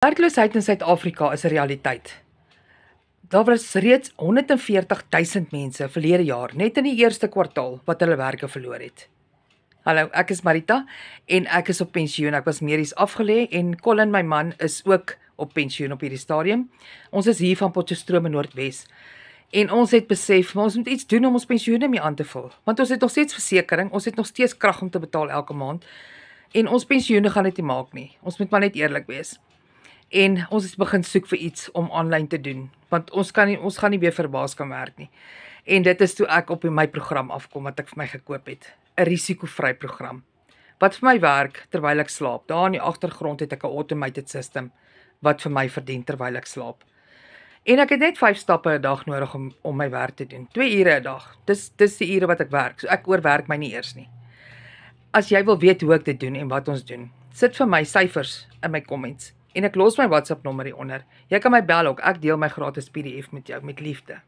Werkloosheid in Suid-Afrika is 'n realiteit. Daar was reeds 140,000 mense verlede jaar, net in die eerste kwartaal, wat hulle werke verloor het. Hallo, ek is Marita en ek is op pensioen. Ek was medies afgelê en Colin, my man, is ook op pensioen op hierdie stadium. Ons is hier van Potchefstroom in Noordwes. En ons het besef, maar ons moet iets doen om ons pensioene mee aan te vul. Want ons het nog steeds versekering, ons het nog steeds krag om te betaal elke maand. En ons pensioene gaan dit nie maak nie. Ons moet maar net eerlik wees. En ons het begin soek vir iets om aanlyn te doen, want ons gaan nie weer vir 'n baas kan werk nie. En dit is toe ek op my program afkom wat ek vir my gekoop het, 'n risikovrye program. Wat vir my werk terwyl ek slaap. Daar in die agtergrond het ek 'n automated system wat vir my verdien terwyl ek slaap. En ek het net 5 stappe 'n dag nodig om my werk te doen. 2 ure 'n dag. Dis die ure wat ek werk. So ek oorwerk my nie eers nie. As jy wil weet hoe ek dit doen en wat ons doen, sit vir my syfers in my comments. En ek los my WhatsApp nommer hieronder. Jy kan my bel ook. Ek deel my gratis PDF met jou met liefde.